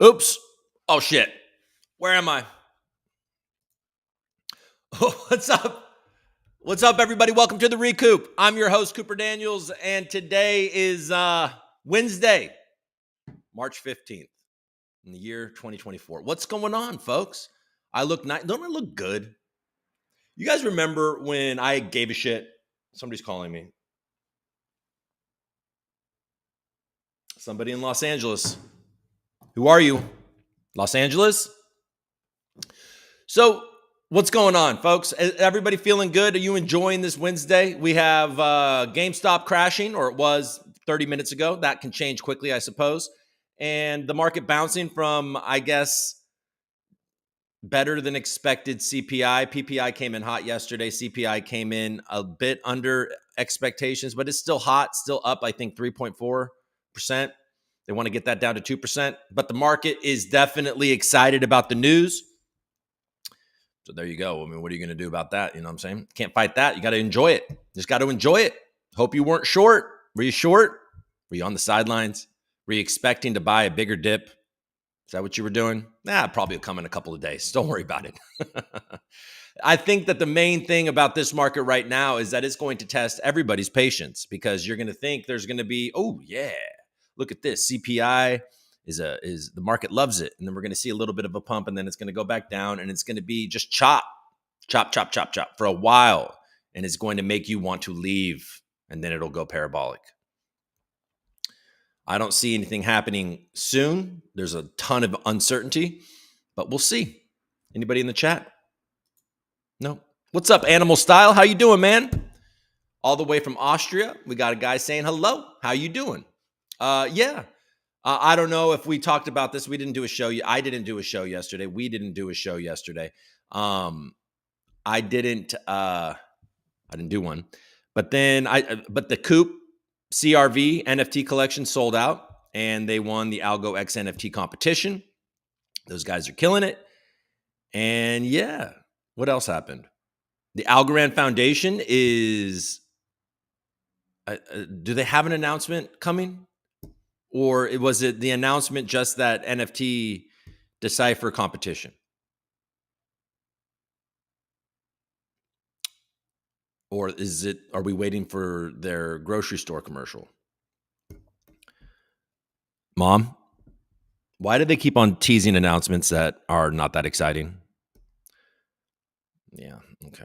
Oops. Oh, shit. Where am I? Oh, what's up? What's up, everybody? Welcome to the ReCoop. I'm your host, Cooper Daniels, and today is Wednesday, March 15th in the year 2024. What's going on, folks? I look nice. Don't I look good? You guys remember when I gave a shit? Somebody's calling me. Somebody in Los Angeles. Who are you? Los Angeles? So, what's going on, folks? Everybody feeling good? Are you enjoying this Wednesday? We have GameStop crashing, or it was 30 minutes ago. That can change quickly, I suppose. And the market bouncing from, I guess, better than expected CPI. PPI came in hot yesterday. CPI came in a bit under expectations, but it's still hot, still up, I think, 3.4%. They want to get that down to 2%. But the market is definitely excited about the news. So there you go. I mean, what are you going to do about that? You know what I'm saying? Can't fight that. You got to enjoy it. Just got to enjoy it. Hope you weren't short. Were you short? Were you on the sidelines? Were you expecting to buy a bigger dip? Is that what you were doing? Nah, probably will come in a couple of days. Don't worry about it. I think that the main thing about this market right now is that it's going to test everybody's patience, because you're going to think there's going to be, oh yeah, look at this CPI. Is the market loves it, and then we're going to see a little bit of a pump, and then it's going to go back down, and it's going to be just chop for a while, and it's going to make you want to leave, and then it'll go parabolic. I don't see anything happening soon. There's a ton of uncertainty, but we'll see. Anybody in the chat? No. What's up, Animal Style? How you doing, man? All the way from Austria. We got a guy saying hello. How you doing? Yeah. I don't know if we talked about this. We didn't do a show. I didn't do a show yesterday. We didn't do a show yesterday. I didn't do one. But then but the Coop CRV NFT collection sold out, and they won the ALGO X NFT competition. Those guys are killing it. And yeah, what else happened? The Algorand Foundation is. Do they have an announcement coming? Or was it the announcement just that NFT decipher competition? Or are we waiting for their grocery store commercial? Mom, why do they keep on teasing announcements that are not that exciting? Yeah, okay.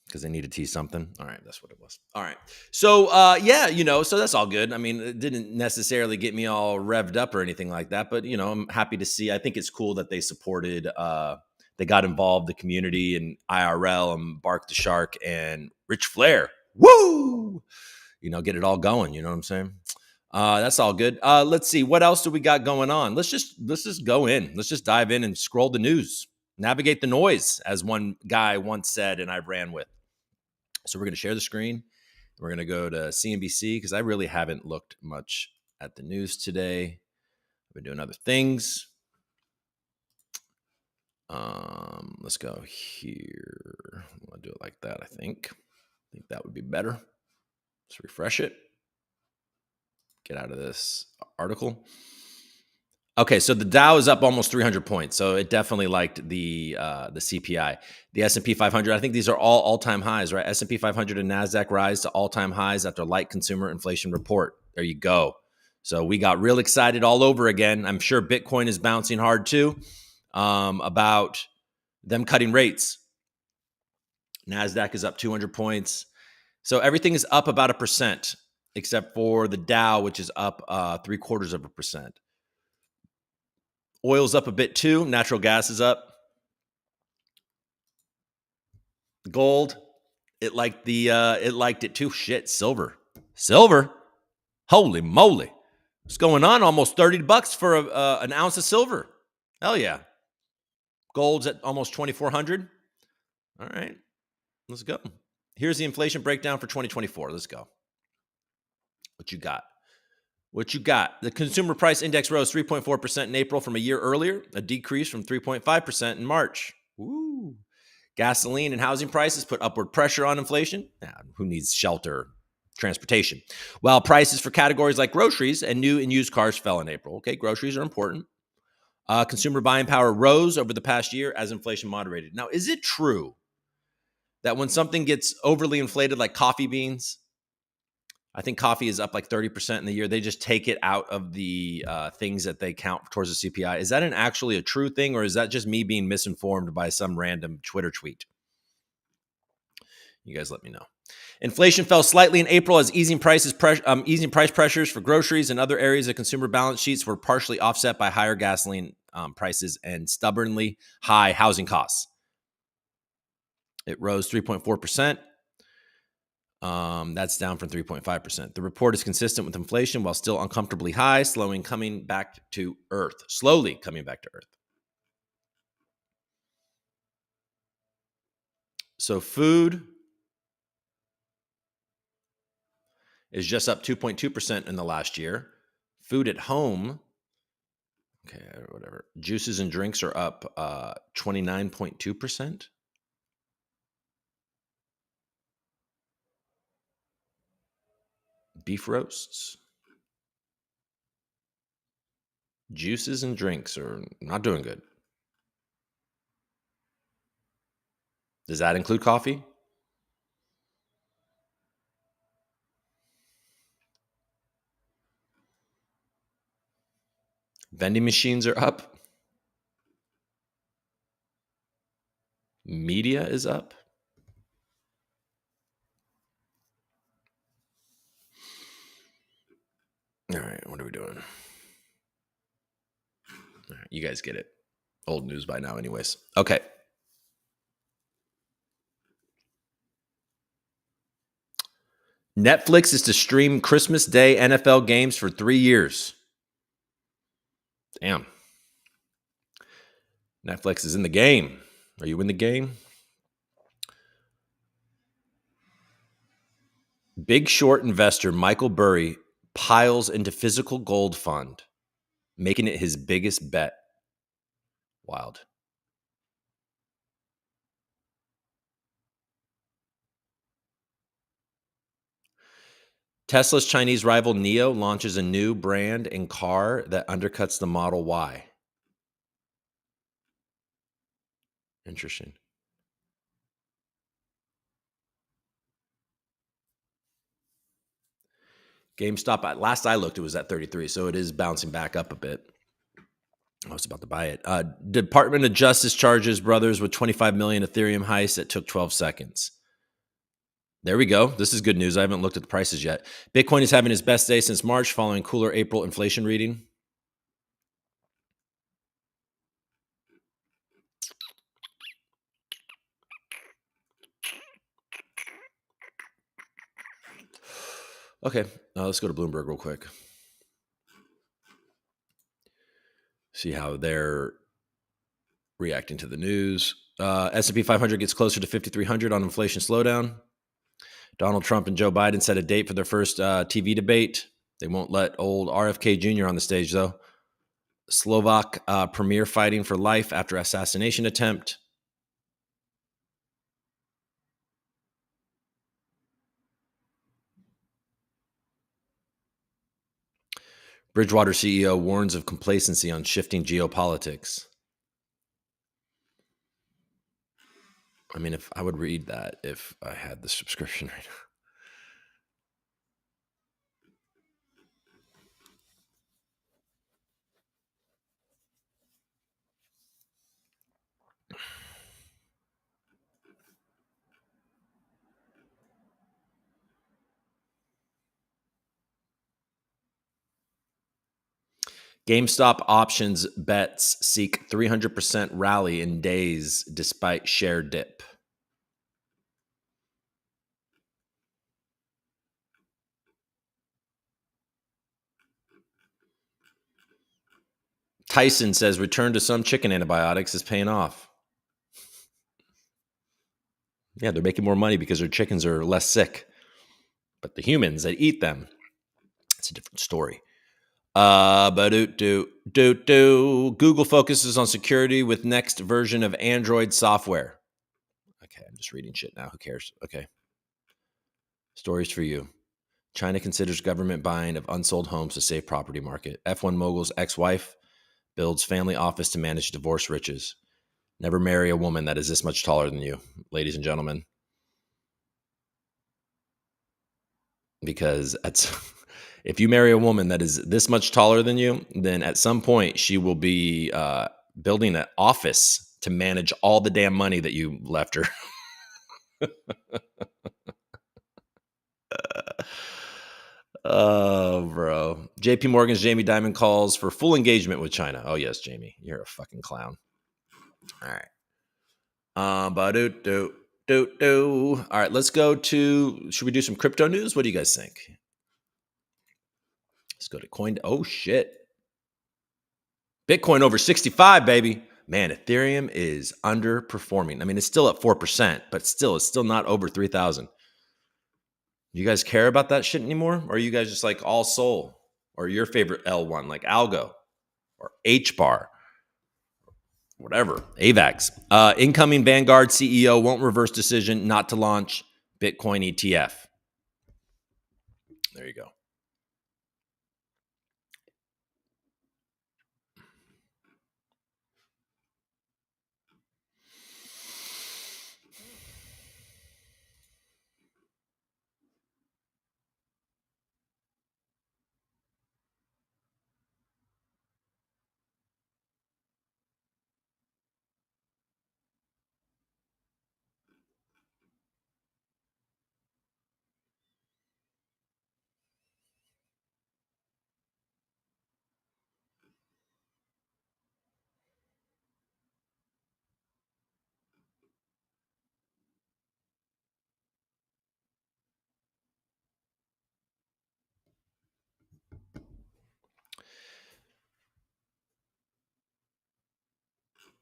Because they need to tease something. All right, that's what it was. All right. So, yeah, so that's all good. I mean, it didn't necessarily get me all revved up or anything like that, but, I'm happy to see. I think it's cool that they supported, they got involved, the community and IRL and Bark the Shark and Rich Flair. Woo! Get it all going. You know what I'm saying? That's all good. Let's see. What else do we got going on? Let's just go in. Let's just dive in and scroll the news. Navigate the noise, as one guy once said, and I ran with. So we're going to share the screen. We're going to go to CNBC, because I really haven't looked much at the news today. I've been doing other things. Let's go here. I'll do it like that, I think. That would be better. Let's refresh it. Get out of this article. Okay, so the Dow is up almost 300 points, so it definitely liked the CPI. The S&P 500, I think these are all all-time highs, right? S&P 500 and NASDAQ rise to all-time highs after light consumer inflation report. There you go. So we got real excited all over again. I'm sure Bitcoin is bouncing hard too, about them cutting rates. NASDAQ is up 200 points. So everything is up about 1%, except for the Dow, which is up 0.75%. Oil's up a bit too. Natural gas is up. Gold, it liked it too. Shit, silver. Holy moly. What's going on? Almost $30 for an ounce of silver. Hell yeah. Gold's at almost 2,400. All right, let's go. Here's the inflation breakdown for 2024. Let's go. What you got? The consumer price index rose 3.4% in April from a year earlier, a decrease from 3.5% in March. Woo. Gasoline and housing prices put upward pressure on inflation. Who needs shelter, transportation? While prices for categories like groceries and new and used cars fell in April. Okay, groceries are important. Consumer buying power rose over the past year as inflation moderated. Now, is it true that when something gets overly inflated, like coffee beans, I think coffee is up like 30% in the year, they just take it out of the things that they count towards the CPI? Is that actually a true thing, or is that just me being misinformed by some random Twitter tweet? You guys let me know. Inflation fell slightly in April as easing price pressures for groceries and other areas of consumer balance sheets were partially offset by higher gasoline prices and stubbornly high housing costs. It rose 3.4%. That's down from 3.5%. The report is consistent with inflation while still uncomfortably high, slowly coming back to earth. So food is just up 2.2% in the last year. Food at home, okay, whatever. Juices and drinks are up 29.2%. Beef roasts. Juices and drinks are not doing good. Does that include coffee? Vending machines are up. Media is up. All right, what are we doing? All right, you guys get it. Old news by now, anyways. Okay. Netflix is to stream Christmas Day NFL games for 3 years. Damn. Netflix is in the game. Are you in the game? Big Short investor Michael Burry piles into physical gold fund, making it his biggest bet. Wild. Tesla's Chinese rival NIO launches a new brand and car that undercuts the Model Y. Interesting. GameStop, last I looked, it was at 33, so it is bouncing back up a bit. I was about to buy it. Department of Justice charges brothers with 25 million Ethereum heist that took 12 seconds. There we go. This is good news. I haven't looked at the prices yet. Bitcoin is having its best day since March following cooler April inflation reading. Okay, let's go to Bloomberg real quick. See how they're reacting to the news. S&P 500 gets closer to 5,300 on inflation slowdown. Donald Trump and Joe Biden set a date for their first TV debate. They won't let old RFK Jr. on the stage, though. Slovak premier fighting for life after assassination attempt. Bridgewater CEO warns of complacency on shifting geopolitics. I mean, if I would read that if I had the subscription right now. GameStop options bets seek 300% rally in days despite share dip. Tyson says return to some chicken antibiotics is paying off. Yeah, they're making more money because their chickens are less sick. But the humans that eat them, it's a different story. Google focuses on security with next version of Android software. Okay, I'm just reading shit now. Who cares? Okay. Stories for you. China considers government buying of unsold homes to save property market. F1 mogul's ex-wife Builds family office to manage divorce riches. Never marry a woman that is this much taller than you, ladies and gentlemen. Because if you marry a woman that is this much taller than you, then at some point she will be building an office to manage all the damn money that you left her. Oh, bro. JP Morgan's Jamie Dimon calls for full engagement with China. Oh, yes, Jamie. You're a fucking clown. All right. All right, let's go to, should we do some crypto news? What do you guys think? Let's go to coin. Oh, shit. Bitcoin over 65, baby. Man, Ethereum is underperforming. I mean, it's still at 4%, but still, it's still not over 3,000. You guys care about that shit anymore? Or are you guys just like all soul? Or your favorite L1, like Algo or HBAR? Whatever, AVAX. Incoming Vanguard CEO won't reverse decision not to launch Bitcoin ETF. There you go.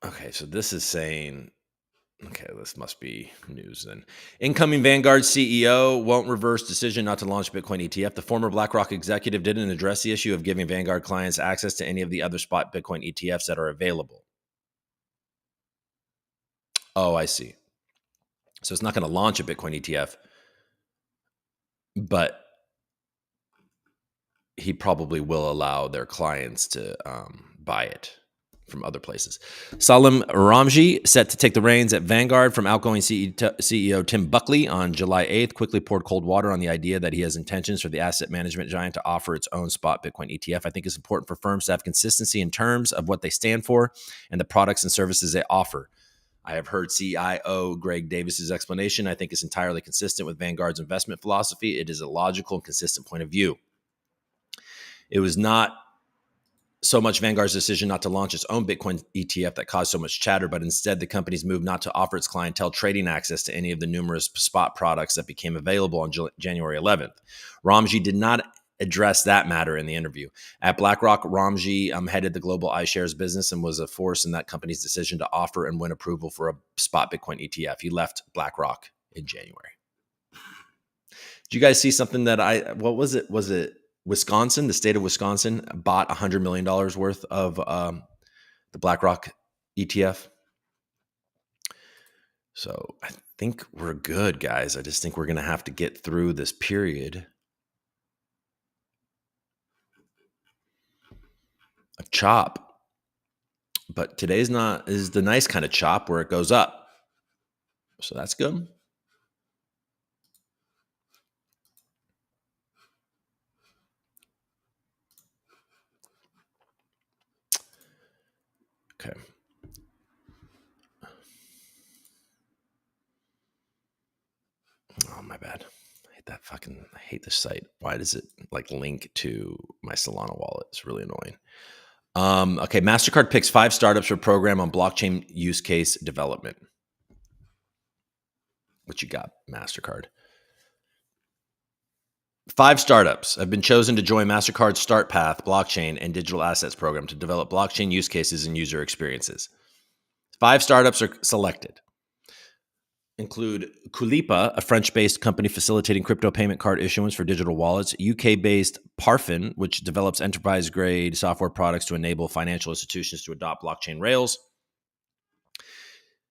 Okay, so this is saying, okay, this must be news then. Incoming Vanguard CEO won't reverse decision not to launch Bitcoin ETF. The former BlackRock executive didn't address the issue of giving Vanguard clients access to any of the other spot Bitcoin ETFs that are available. Oh, I see. So it's not going to launch a Bitcoin ETF, but he probably will allow their clients to buy it from other places. Salim Ramji, set to take the reins at Vanguard from outgoing CEO Tim Buckley on July 8th, quickly poured cold water on the idea that he has intentions for the asset management giant to offer its own spot Bitcoin ETF. I think it's important for firms to have consistency in terms of what they stand for and the products and services they offer. I have heard CIO Greg Davis's explanation. I think it's entirely consistent with Vanguard's investment philosophy. It is a logical and consistent point of view. It was not so much Vanguard's decision not to launch its own Bitcoin ETF that caused so much chatter, but instead the company's move not to offer its clientele trading access to any of the numerous spot products that became available on January 11th. Ramji did not address that matter in the interview. At BlackRock, Ramji headed the global iShares business and was a force in that company's decision to offer and win approval for a spot Bitcoin ETF. He left BlackRock in January. Did you guys see something that what was it? Was it Wisconsin, the state of Wisconsin, bought $100 million worth of the BlackRock ETF. So I think we're good, guys. I just think we're going to have to get through this period of chop. But today's is the nice kind of chop where it goes up. So that's good. Okay. Oh, my bad. I hate this site. Why does it like link to my Solana wallet? It's really annoying. Okay. MasterCard picks 5 startups for a program on blockchain use case development. What you got, MasterCard? 5 startups have been chosen to join MasterCard's Start Path blockchain and digital assets program to develop blockchain use cases and user experiences. 5 startups are selected. Include Kulipa, a French-based company facilitating crypto payment card issuance for digital wallets, UK-based Parfin, which develops enterprise-grade software products to enable financial institutions to adopt blockchain rails,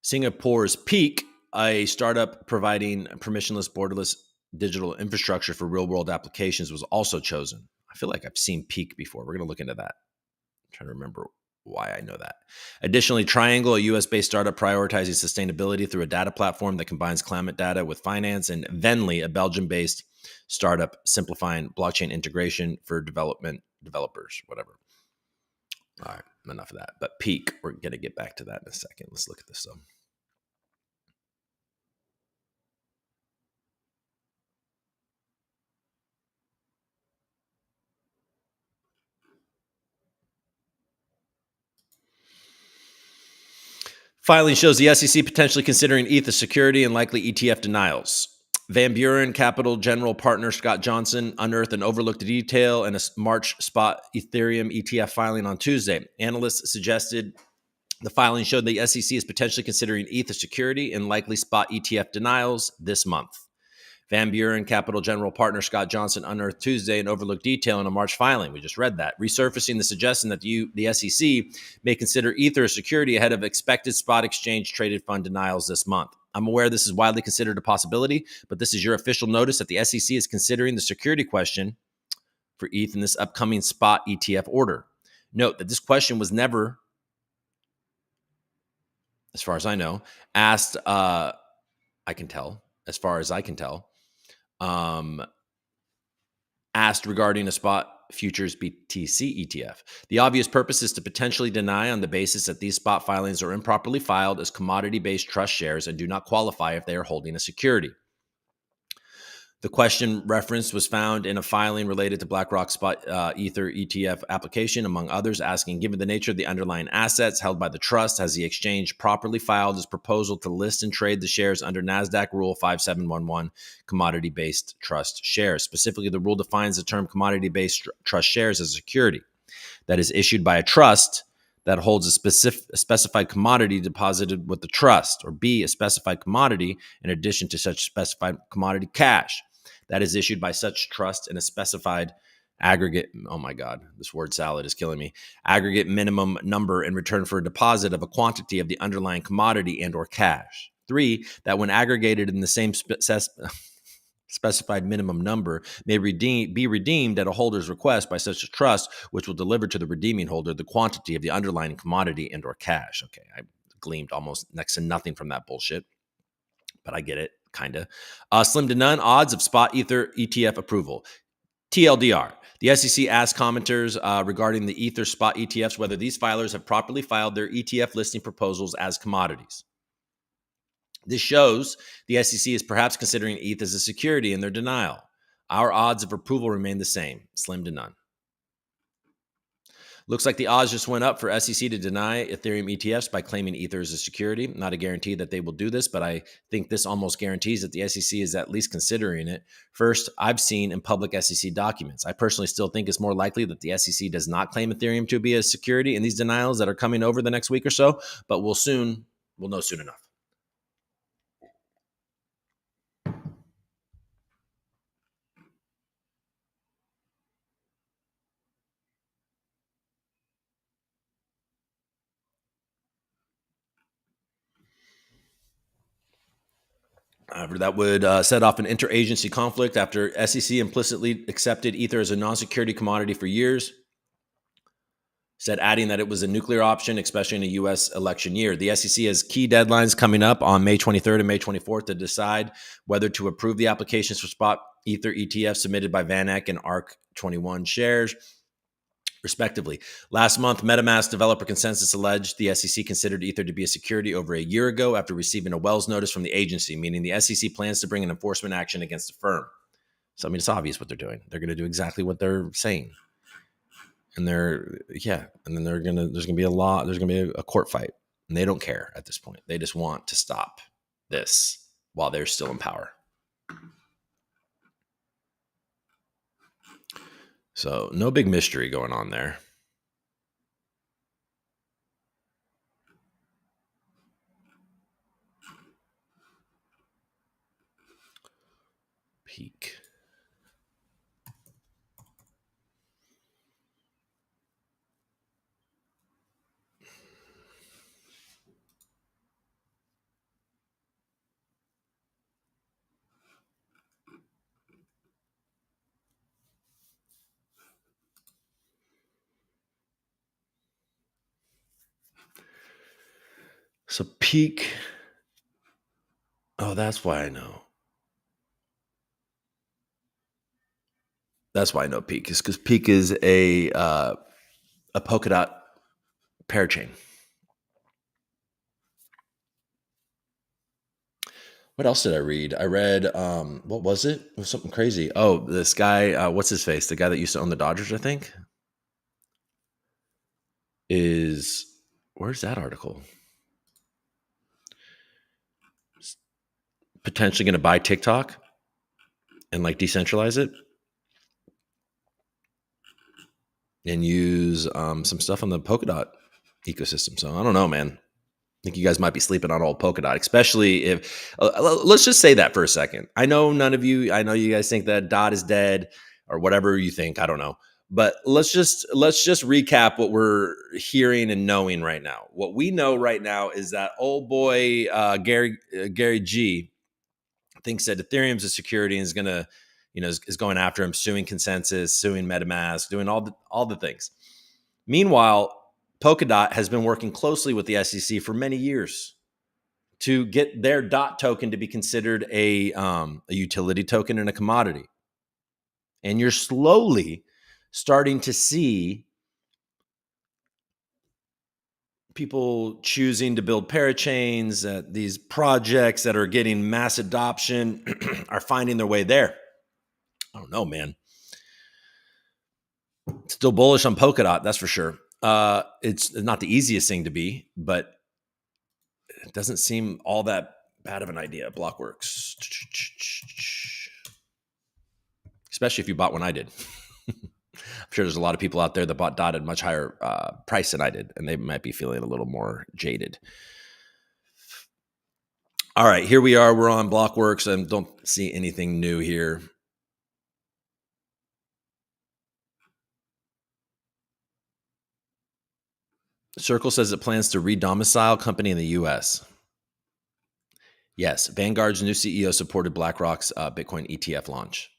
Singapore's Peak, a startup providing permissionless, borderless digital infrastructure for real-world applications, was also chosen. I feel like I've seen Peak before. We're going to look into that. I'm trying to remember why I know that. Additionally, Triangle, a US-based startup prioritizing sustainability through a data platform that combines climate data with finance, and Venly, a Belgium-based startup simplifying blockchain integration for developers, whatever. All right, enough of that. But Peak, we're going to get back to that in a second. Let's look at this though. Filing shows the SEC potentially considering ETH as security and likely ETF denials. Van Buren Capital General Partner Scott Johnson unearthed and overlooked detail in a March spot Ethereum ETF filing on Tuesday. Analysts suggested the filing showed the SEC is potentially considering ETH as security and likely spot ETF denials this month. Van Buren Capital General Partner Scott Johnson unearthed Tuesday and overlooked detail in a March filing. We just read that, resurfacing the suggestion that the SEC may consider Ether a security ahead of expected spot exchange traded fund denials this month. I'm aware this is widely considered a possibility, but this is your official notice that the SEC is considering the security question for ETH in this upcoming spot ETF order. Note that this question was never, as far as I know, asked, I can tell, as far as I can tell, asked regarding a spot futures BTC ETF. The obvious purpose is to potentially deny on the basis that these spot filings are improperly filed as commodity-based trust shares and do not qualify if they are holding a security. The question referenced was found in a filing related to BlackRock's spot Ether ETF application, among others, asking, given the nature of the underlying assets held by the trust, has the exchange properly filed its proposal to list and trade the shares under NASDAQ Rule 5711, commodity-based trust shares? Specifically, the rule defines the term commodity-based trust shares as a security that is issued by a trust that holds a specified commodity deposited with the trust, or B, a specified commodity in addition to such specified commodity cash that is issued by such trust in a specified aggregate, oh my God, this word salad is killing me, aggregate minimum number in return for a deposit of a quantity of the underlying commodity and or cash. 3, that when aggregated in the same specified minimum number may be redeemed at a holder's request by such a trust, which will deliver to the redeeming holder the quantity of the underlying commodity and or cash. Okay, I gleaned almost next to nothing from that bullshit, but I get it, kind of. Slim to none odds of spot Ether ETF approval. TLDR. The SEC asked commenters regarding the Ether spot ETFs whether these filers have properly filed their ETF listing proposals as commodities. This shows the SEC is perhaps considering ETH as a security in their denial. Our odds of approval remain the same, slim to none. Looks like the odds just went up for SEC to deny Ethereum ETFs by claiming Ether as a security. Not a guarantee that they will do this, but I think this almost guarantees that the SEC is at least considering it. First, I've seen in public SEC documents. I personally still think it's more likely that the SEC does not claim Ethereum to be a security in these denials that are coming over the next week or so, but we'll know soon enough. However, that would set off an interagency conflict after SEC implicitly accepted Ether as a non-security commodity for years, said adding that it was a nuclear option, especially in a U.S. election year. The SEC has key deadlines coming up on May 23rd and May 24th to decide whether to approve the applications for spot Ether ETF submitted by VanEck and ARC21 shares, respectively. Last month, MetaMask developer Consensus alleged the SEC considered Ether to be a security over a year ago after receiving a Wells notice from the agency, meaning the SEC plans to bring an enforcement action against the firm. So, I mean, it's obvious what they're doing. They're going to do exactly what they're saying. And then there's going to be a law, there's going to be a court fight. And they don't care at this point. They just want to stop this while they're still in power. So no big mystery going on there. Peak. So Peak. Oh, that's why I know. That's why I know Peak is because Peak is a Polkadot parachain. What else did I read? I read what was it? It was something crazy. Oh, this guy, what's his face? The guy that used to own the Dodgers, I think. Is where's that article? Potentially going to buy TikTok and like decentralize it and use some stuff on the Polkadot ecosystem. So I don't know, man. I think you guys might be sleeping on old Polkadot, especially if let's just say that for a second. I know none of you. I know you guys think that Dot is dead or whatever you think. I don't know, but let's just recap what we're hearing and knowing right now. What we know right now is that old boy Gary G thinks that Ethereum's a security and is going to, is going after him, suing Consensus, suing MetaMask, doing all the things. Meanwhile, Polkadot has been working closely with the SEC for many years to get their DOT token to be considered a utility token and a commodity. And you're slowly starting to see people choosing to build parachains, these projects that are getting mass adoption are finding their way there. I don't know, man. Still bullish on Polkadot, that's for sure. It's not the easiest thing to be, but it doesn't seem all that bad of an idea. Blockworks. Especially if you bought when I did. I'm sure there's a lot of people out there that bought DOT at much higher price than I did, and they might be feeling a little more jaded. All right, here we are. We're on Blockworks, and don't see anything new here. Circle says it plans to re-domicile company in the U.S. Yes, Vanguard's new CEO supported BlackRock's Bitcoin ETF launch.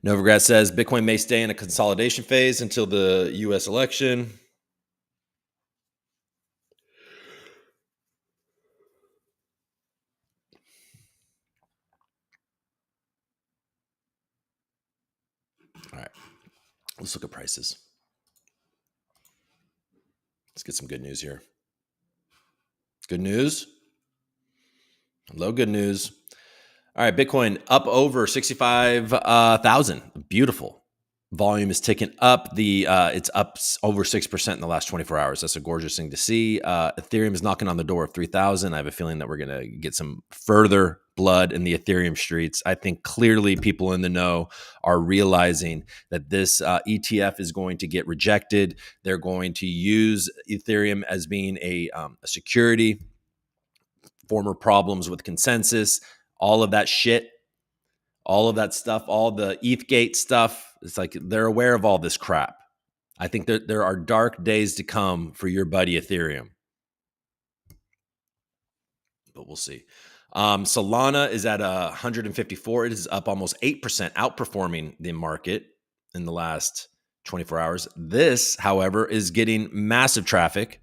Novograd says Bitcoin may stay in a consolidation phase until the U.S. election. All right, let's look at prices. Let's get some good news here. Good news. Hello, good news. All right, Bitcoin up over 65,000. Beautiful. Volume is ticking up. It's up over 6% in the last 24 hours. That's a gorgeous thing to see. Ethereum is knocking on the door of 3,000. I have a feeling that we're going to get some further blood in the Ethereum streets. I think clearly people in the know are realizing that this ETF is going to get rejected. They're going to use Ethereum as being a security. Former problems with Consensus, all of that shit, all of that stuff, all the ETHgate stuff. It's like they're aware of all this crap. I think that there are dark days to come for your buddy Ethereum. But we'll see. Solana is at 154. It is up almost 8%, outperforming the market in the last 24 hours. This, however, is getting massive traffic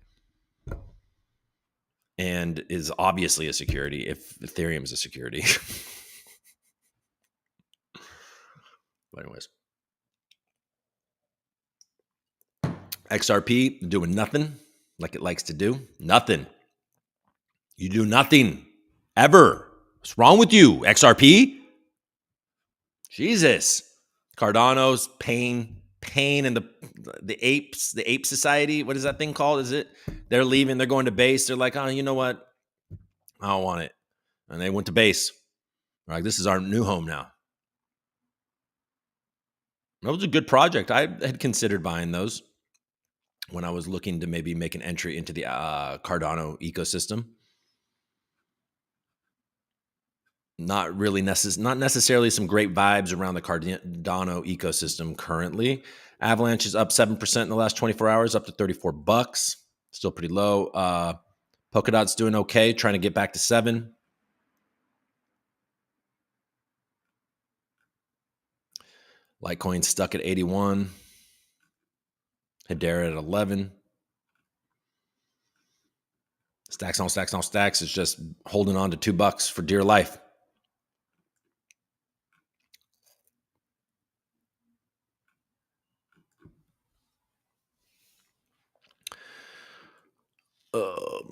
and is obviously a security if Ethereum is a security. But anyways, XRP doing nothing like it likes to do. Nothing. You do nothing ever. What's wrong with you, XRP? Jesus. Cardano's pain and the apes, the ape society. What is that thing called? Is it? They're leaving. They're going to base. They're like, oh, you know what? I don't want it. And they went to base. They're like, this is our new home now. That was a good project. I had considered buying those when I was looking to maybe make an entry into the Cardano ecosystem. Not really not necessarily some great vibes around the Cardano ecosystem currently. Avalanche is up 7% in the last 24 hours, up to $34. Still pretty low. Polkadot's doing okay, trying to get back to 7. Litecoin stuck at 81. Hedera at 11. Stacks on stacks on stacks is just holding on to $2 for dear life. Oh,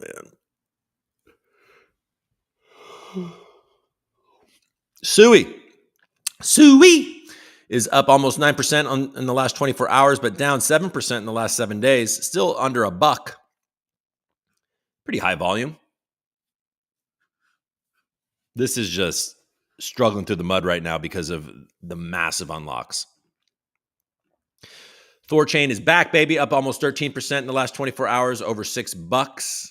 man. Sui is up almost 9% in the last 24 hours, but down 7% in the last 7 days. Still under $1. Pretty high volume. This is just struggling through the mud right now because of the massive unlocks. Thorchain is back, baby, up almost 13% in the last 24 hours, over $6.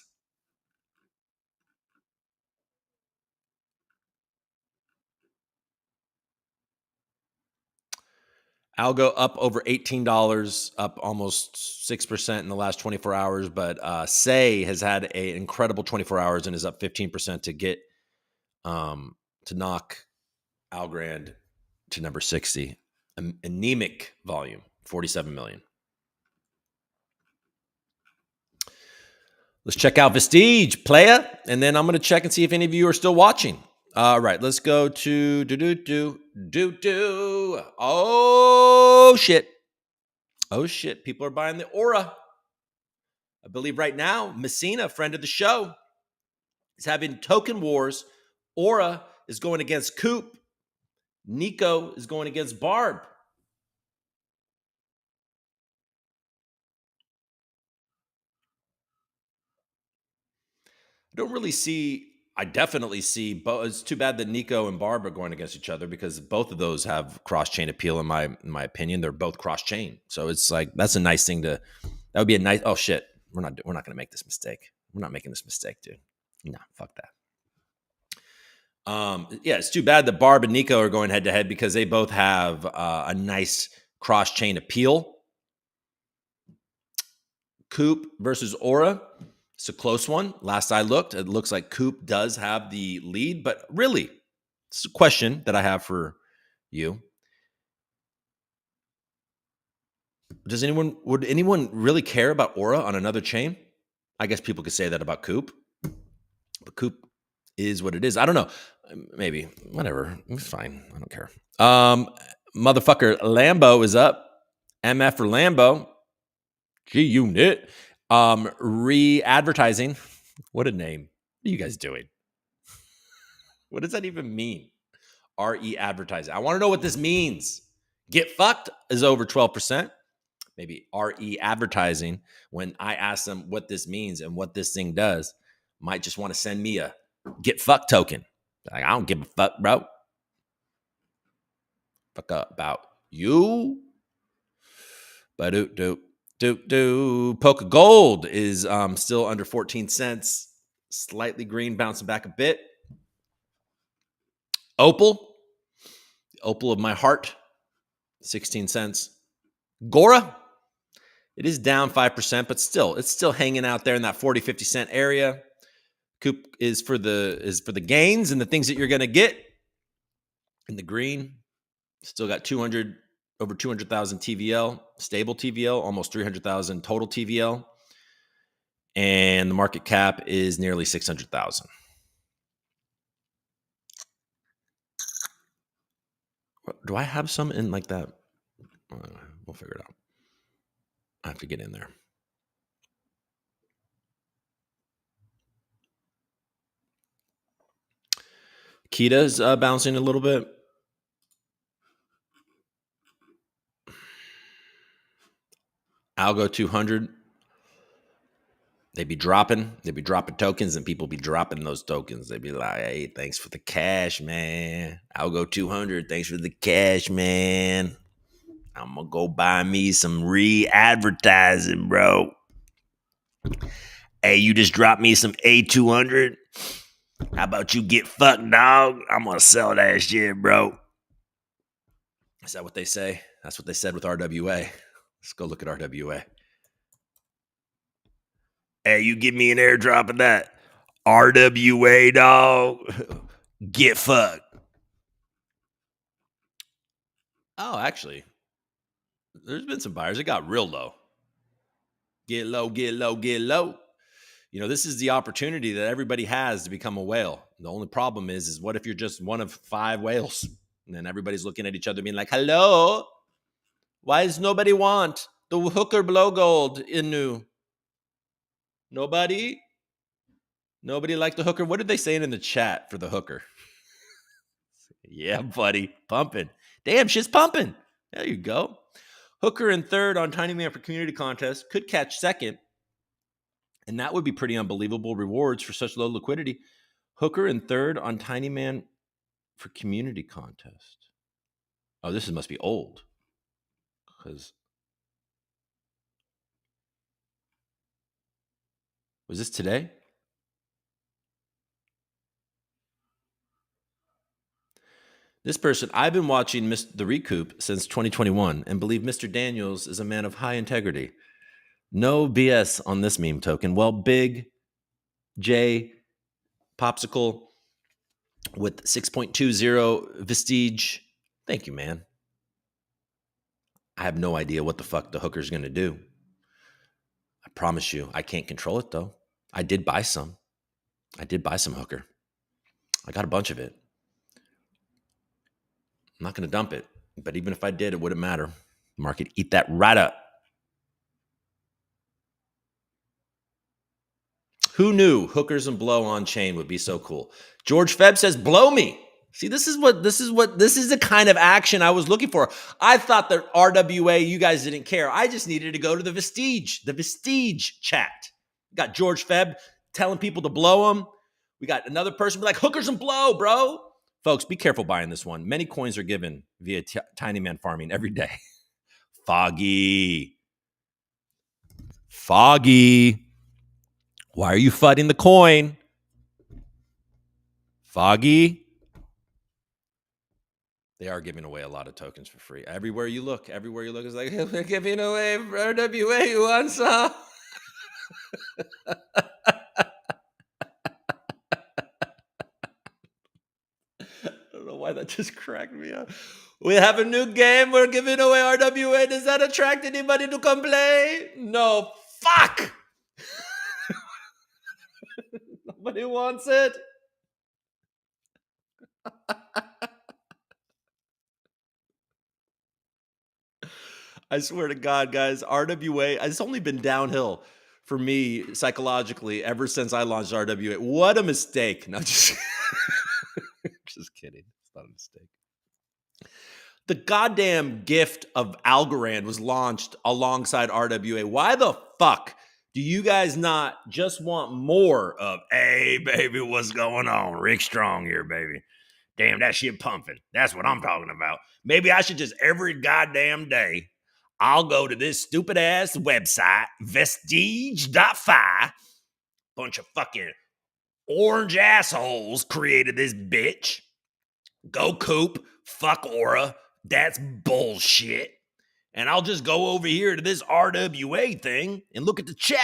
Algo up over $18, up almost 6% in the last 24 hours. But Say has had an incredible 24 hours and is up 15% to get to knock Algorand to number 60. Anemic volume, 47 million. Let's check out Vestige, playa, and then I'm going to check and see if any of you are still watching. All right, let's go to Oh shit. Oh shit, people are buying the Aura. I believe right now, Messina, friend of the show, is having token wars. Aura is going against Coop. Nico is going against Barb. I definitely see both. It's too bad that Nico and Barb are going against each other because both of those have cross-chain appeal in my opinion. They're both cross-chain. So it's like that's a nice thing that would be a nice. Oh shit. We're not going to make this mistake. We're not making this mistake, dude. No, fuck that. Yeah, it's too bad that Barb and Nico are going head to head because they both have a nice cross-chain appeal. Coop versus Aura. It's a close one. Last I looked, it looks like Coop does have the lead, but really, it's a question that I have for you. Would anyone really care about Aura on another chain? I guess people could say that about Coop, but Coop is what it is. I don't know. Maybe, whatever. It's fine. I don't care. Motherfucker, Lambo is up. MF for Lambo. G-Unit. Re-advertising. What a name. What are you guys doing? What does that even mean? RE-advertising. I want to know what this means. Get fucked is over 12%. Maybe RE-advertising, when I ask them what this means and what this thing does, might just want to send me a get fucked token. Like, I don't give a fuck, bro. Fuck up about you. Polka Gold is still under 14 cents. Slightly green, bouncing back a bit. Opal of my heart, 16 cents. GORA, it is down 5%, but it's still hanging out there in that 40, 50 cent area. Coop is for the gains and the things that you're going to get. In the green, still got over 200,000 TVL, stable TVL, almost 300,000 total TVL. And the market cap is nearly 600,000. Do I have some in like that? We'll figure it out. I have to get in there. Kita's bouncing a little bit. Algo 200. They be dropping tokens, and people be dropping those tokens. They be like, hey, thanks for the cash, man. Algo 200, thanks for the cash, man. I'm going to go buy me some re-advertising, bro. Hey, you just dropped me some A200. How about you get fucked, dog? I'm going to sell that shit, bro. Is that what they say? That's what they said with RWA. Let's go look at RWA. Hey, you give me an airdrop of that. RWA, dog. Get fucked. Oh, actually, there's been some buyers. It got real low. Get low, get low, get low. You know, this is the opportunity that everybody has to become a whale. The only problem is what if you're just one of 5 whales? And then everybody's looking at each other being like, hello, why does nobody want the hooker blow gold in new? Nobody? Nobody like the hooker? What are they saying in the chat for the hooker? Yeah, buddy, pumping. Damn, shit's pumping. There you go. Hooker in third on Tiny Man for community contest could catch second. And that would be pretty unbelievable rewards for such low liquidity. Hooker in third on Tiny Man for community contest. Oh, this must be old. Because was this today? This person, I've been watching the ReCoop since 2021 and believe Mr. Daniels is a man of high integrity. No BS on this meme token. Well, Big J Popsicle with 6.20 Vestige. Thank you, man. I have no idea what the fuck the hooker's going to do. I promise you, I can't control it, though. I did buy some. I did buy some hooker. I got a bunch of it. I'm not going to dump it. But even if I did, it wouldn't matter. Market, eat that right up. Who knew hookers and blow on chain would be so cool? George Feb says, blow me. See, this is the kind of action I was looking for. I thought that RWA, you guys didn't care. I just needed to go to the Vestige chat. We got George Feb telling people to blow them. We got another person be like, hookers and blow, bro. Folks, be careful buying this one. Many coins are given via Tiny Man farming every day. Foggy. Why are you fudding the coin? Foggy. They are giving away a lot of tokens for free. Everywhere you look is like, we're giving away RWA. You want some? I don't know why that just cracked me up. We have a new game. We're giving away RWA. Does that attract anybody to come play? No. Fuck. Nobody wants it. I swear to God, guys, RWA, it's only been downhill for me psychologically ever since I launched RWA. What a mistake. No, just kidding. It's not a mistake. The goddamn gift of Algorand was launched alongside RWA. Why the fuck do you guys not just want more of, hey, baby, what's going on? Rick Strong here, baby. Damn, that shit pumping. That's what I'm talking about. Maybe I should just every goddamn day, I'll go to this stupid ass website, vestige.fi. Bunch of fucking orange assholes created this bitch. Go Coop, fuck Aura. That's bullshit. And I'll just go over here to this RWA thing and look at the chat.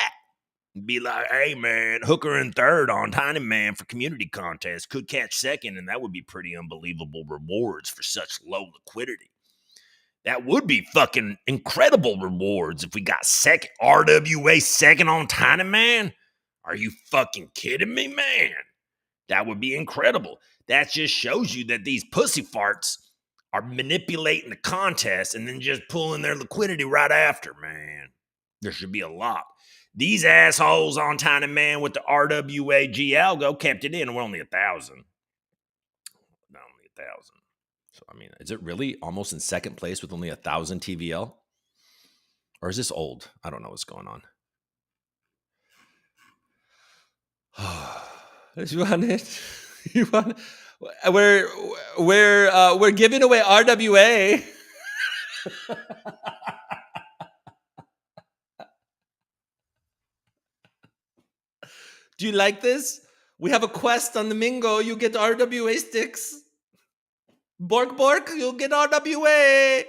And be like, hey man, hooker in third on Tiny Man for community contest could catch second, and that would be pretty unbelievable rewards for such low liquidity. That would be fucking incredible rewards if we got second RWA second on Tiny Man. Are you fucking kidding me, man? That would be incredible. That just shows you that these pussy farts are manipulating the contest and then just pulling their liquidity right after, man. There should be a lot. These assholes on Tiny Man with the RWA mALGO kept it in. We're only 1,000. Not only 1,000. So, I mean, is it really almost in second place with only 1,000 TVL? Or is this old? I don't know what's going on. You want it? You want? We're giving away RWA. Do you like this? We have a quest on the Mingo. You get RWA sticks. Bork, you'll get RWA.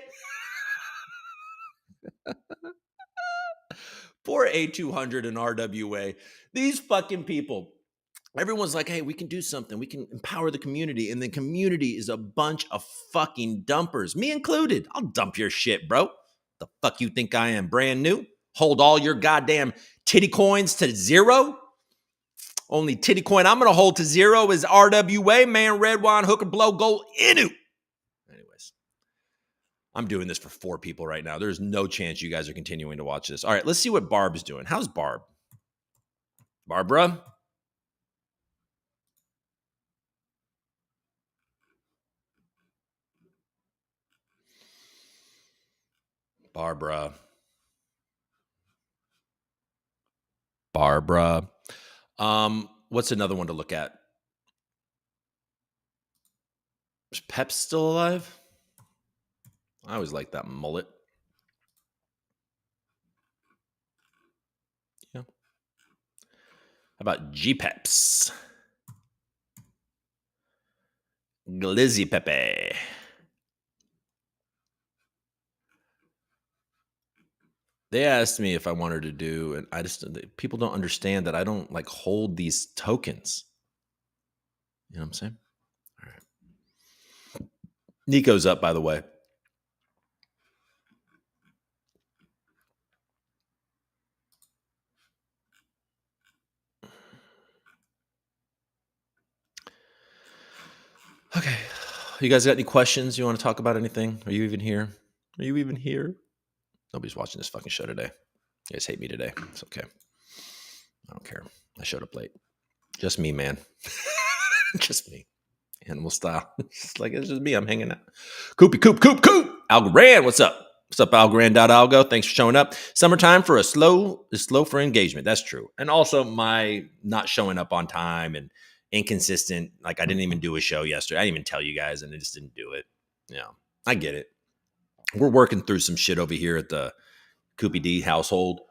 Poor A200 and RWA. These fucking people. Everyone's like, hey, we can do something. We can empower the community. And the community is a bunch of fucking dumpers. Me included. I'll dump your shit, bro. The fuck you think I am? Brand new? Hold all your goddamn titty coins to zero. Only titty coin I'm going to hold to zero is RWA, man, red wine, hooker, blow, gold, Inu. Anyways, I'm doing this for 4 people right now. There's no chance you guys are continuing to watch this. All right, let's see what Barb's doing. How's Barb? Barbara? Barbara. What's another one to look at? Is Pep still alive? I always like that mullet. Yeah. How about G-Peps? Glizzy Pepe. They asked me if I wanted to do, and I just, people don't understand that I don't like hold these tokens. You know what I'm saying? All right. Nico's up, by the way. Okay. You guys got any questions? You want to talk about anything? Are you even here? Are you even here? Nobody's watching this fucking show today. You guys hate me today. It's okay. I don't care. I showed up late. Just me, man. Just me. Animal style. It's like, it's just me. I'm hanging out. Coop. Algorand, what's up? What's up, Algorand.algo? Thanks for showing up. Summertime for is slow for engagement. That's true. And also my not showing up on time and inconsistent. Like I didn't even do a show yesterday. I didn't even tell you guys and I just didn't do it. Yeah, I get it. We're working through some shit over here at the Coopy D household.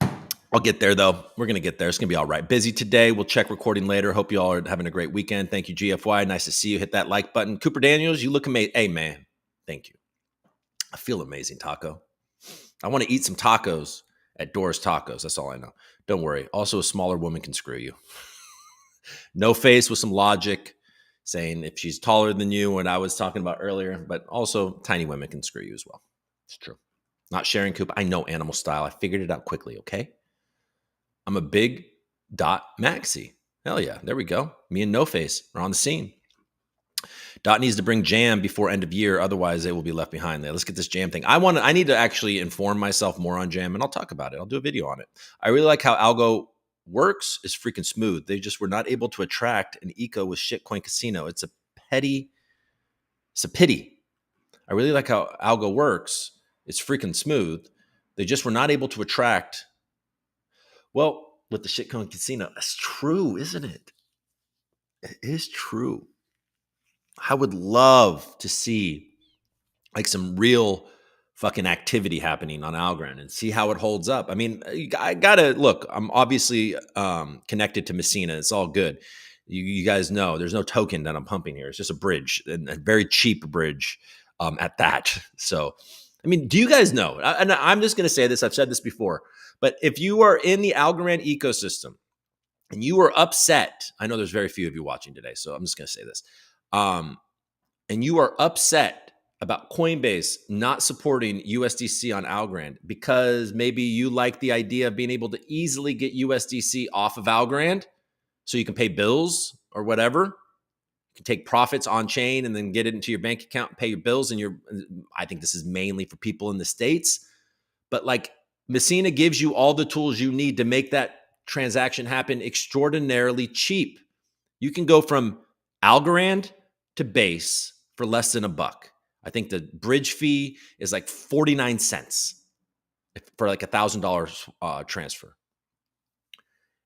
I'll get there, though. We're going to get there. It's going to be all right. Busy today. We'll check recording later. Hope you all are having a great weekend. Thank you, GFY. Nice to see you. Hit that like button. Cooper Daniels, you look amazing. Hey, man. Thank you. I feel amazing, Taco. I want to eat some tacos at Dora's Tacos. That's all I know. Don't worry. Also, a smaller woman can screw you. No face with some logic, saying if she's taller than you, what I was talking about earlier, but also tiny women can screw you as well. It's true. Not sharing Coop. I know animal style. I figured it out quickly, okay? I'm a big Dot Maxi. Hell yeah. There we go. Me and No Face are on the scene. Dot needs to bring jam before end of year. Otherwise, they will be left behind there. Let's get this jam thing. I need to actually inform myself more on jam, and I'll talk about it. I'll do a video on it. I really like how Algo works. Is freaking smooth. They just were not able to attract an eco with shitcoin casino. It's a pity. I really like how Algo works. It's freaking smooth. They just were not able to attract. Well, with the shitcoin casino, that's true, isn't it? It is true. I would love to see like some real fucking activity happening on Algorand and see how it holds up. I mean, I gotta look. I'm obviously connected to MESSINA. It's all good. You guys know there's no token that I'm pumping here. It's just a bridge, and a very cheap bridge at that. So, I mean, do you guys know? And I'm just gonna say this. I've said this before, but if you are in the Algorand ecosystem and you are upset, I know there's very few of you watching today, so I'm just gonna say this. And you are upset about Coinbase not supporting USDC on Algorand because maybe you like the idea of being able to easily get USDC off of Algorand so you can pay bills or whatever. You can take profits on chain and then get it into your bank account, pay your bills. And I think this is mainly for people in the States. But like MESSINA gives you all the tools you need to make that transaction happen extraordinarily cheap. You can go from Algorand to Base for less than $1. I think the bridge fee is like 49 cents for like $1,000 transfer.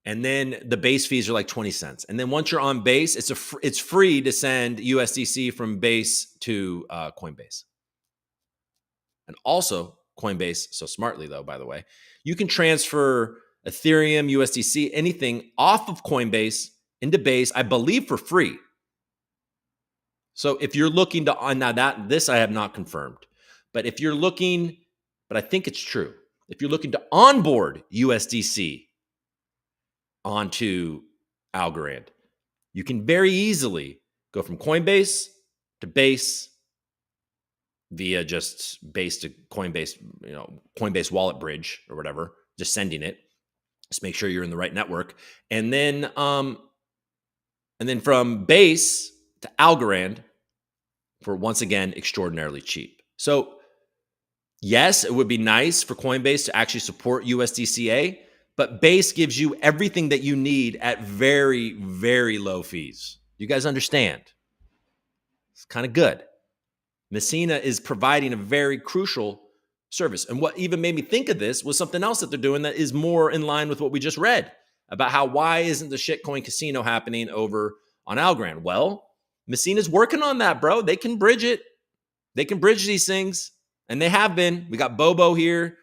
And then the base fees are like 20 cents. And then once you're on Base, it's free to send USDC from Base to Coinbase. And also Coinbase, so smartly though, by the way, you can transfer Ethereum, USDC, anything off of Coinbase into Base, I believe for free. So if you're looking to, now this I have not confirmed, but if you're looking, but I think it's true. If you're looking to onboard USDC onto Algorand, you can very easily go from Coinbase to Base via just based a Coinbase, Coinbase wallet bridge or whatever, just sending it. Just make sure you're in the right network. And then from Base to Algorand for, once again, extraordinarily cheap. So yes, it would be nice for Coinbase to actually support USDCA, but Base gives you everything that you need at very, very low fees. You guys understand? It's kind of good. Messina is providing a very crucial service. And what even made me think of this was something else that they're doing that is more in line with what we just read about how, why isn't the shitcoin casino happening over on Algorand? Well, Messina's working on that, bro. They can bridge it. They can bridge these things, and they have been. We got Bobo here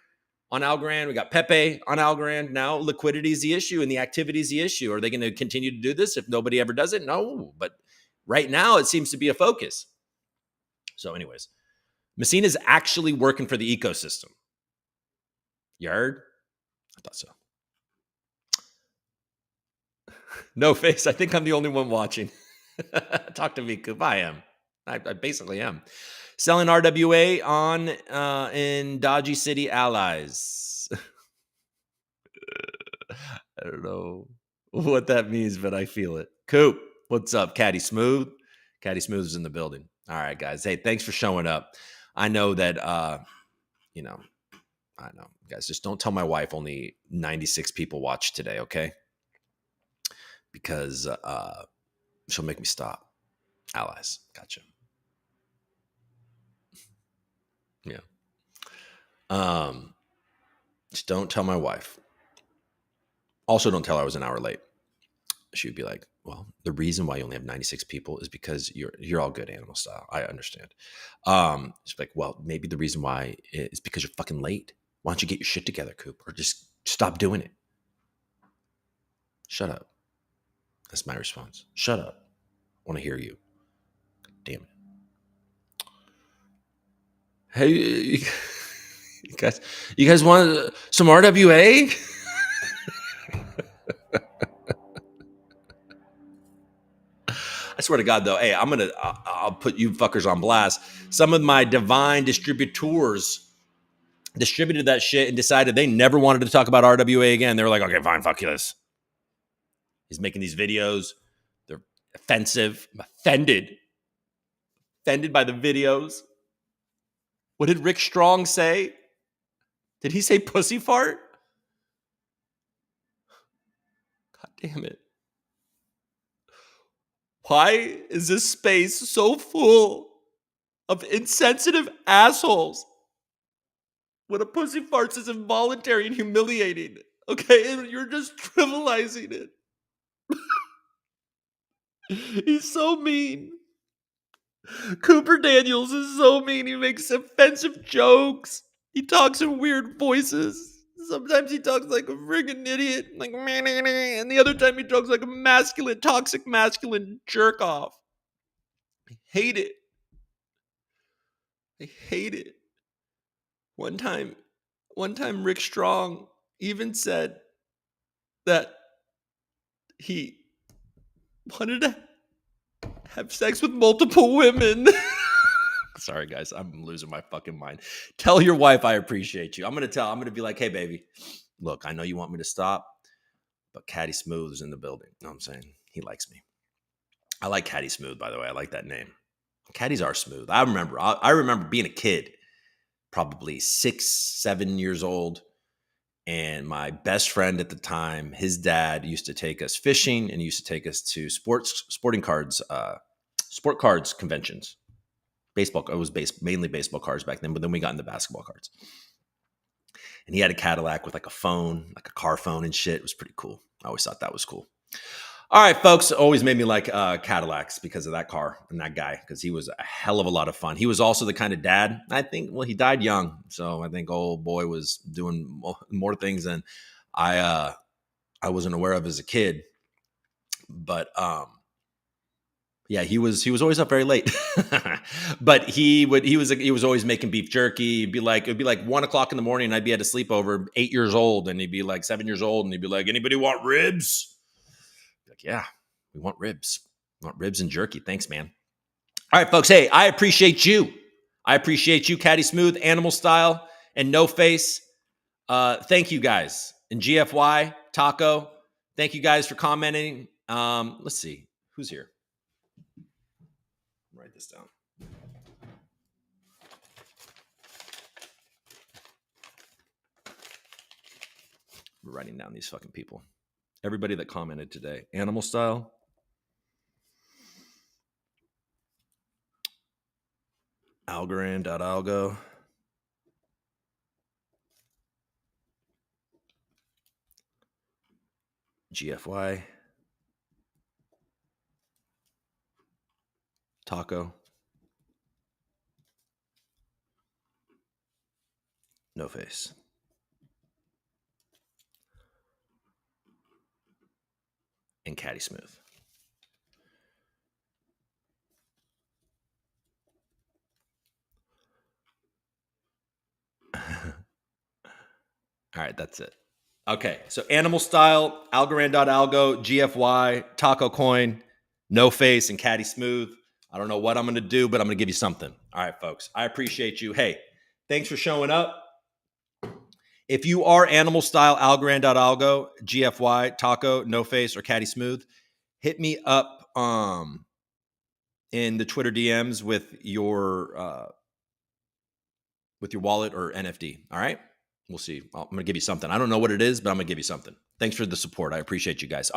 on Algorand. We got Pepe on Algorand. Now liquidity is the issue and the activity is the issue. Are they going to continue to do this if nobody ever does it? No, but right now it seems to be a focus. So anyways, Messina is actually working for the ecosystem. You heard? I thought so. No face. I think I'm the only one watching. Talk to me, Coop. I am. I basically am. Selling RWA on in Dodgy City Allies. I don't know what that means, but I feel it. Coop, what's up? Caddy Smooth. Caddy Smooth is in the building. All right, guys. Hey, thanks for showing up. I know that, I know. Guys, just don't tell my wife only 96 people watched today, okay? Because she'll make me stop. Allies. Gotcha. Yeah. Just don't tell my wife. Also, don't tell her I was an hour late. She would be like, well, the reason why you only have 96 people is because you're all good animal style. I understand. She's like, well, maybe the reason why is because you're fucking late. Why don't you get your shit together, Coop? Or just stop doing it. Shut up. That's my response. Shut up. I want to hear you. Damn it. Hey, you guys want some RWA? I swear to God, though, hey, I'll put you fuckers on blast. Some of my divine distributors distributed that shit and decided they never wanted to talk about RWA again. They were like, okay, fine, fuck you this. He's making these videos. They're offensive. I'm offended by the videos. What did Rick Strong say? Did he say pussy fart? God damn it. Why is this space so full of insensitive assholes? When a pussy farts is involuntary and humiliating, okay? And you're just trivializing it. He's so mean. Cooper Daniels is so mean. He makes offensive jokes. He talks in weird voices. Sometimes he talks like a friggin' idiot, like and the other time he talks like a toxic masculine jerk off. I hate it. I hate it. One time Rick Strong even said that he wanted to have sex with multiple women. Sorry, guys. I'm losing my fucking mind. Tell your wife I appreciate you. I'm going to be like, hey, baby, look, I know you want me to stop, but Caddy Smooth is in the building. You know what I'm saying? He likes me. I like Caddy Smooth, by the way. I like that name. Caddies are smooth. I remember being a kid, probably 6, 7 years old. And my best friend at the time, his dad used to take us fishing and he used to take us to sport cards conventions. Baseball, it was mainly baseball cards back then, but then we got into basketball cards. And he had a Cadillac with like a phone, like a car phone and shit. It was pretty cool. I always thought that was cool. All right, folks, it always made me like Cadillacs because of that car and that guy, because he was a hell of a lot of fun. He was also the kind of dad, I think, well, he died young. So I think old boy was doing more things than I wasn't aware of as a kid. But yeah, he was always up very late. But he was always making beef jerky. It'd be like 1:00 in the morning, and I'd be at a sleepover, 8 years old, and he'd be like 7 years old, and he'd be like, anybody want ribs? Like, yeah, we want ribs. We want ribs and jerky. Thanks, man. All right, folks. Hey, I appreciate you. I appreciate you, Caddy Smooth, Animal Style, and No Face. Thank you guys. And GFY, Taco, thank you guys for commenting. Let's see. Who's here? Write this down. We're writing down these fucking people. Everybody that commented today. Animal Style. Algorand.algo. GFY. Taco. No Face. And Caddy Smooth. All right, that's it. Okay, so Animal Style, Algorand.algo, GFY, Taco Coin, No Face, and Caddy Smooth. I don't know what I'm going to do, but I'm going to give you something. All right, folks, I appreciate you. Hey, thanks for showing up. If you are Animal Style, Algorand.algo, GFY, Taco, No Face, or Caddy Smooth, hit me up in the Twitter DMs with your wallet or NFT. All right, we'll see. I'm going to give you something. I don't know what it is, but I'm going to give you something. Thanks for the support. I appreciate you guys.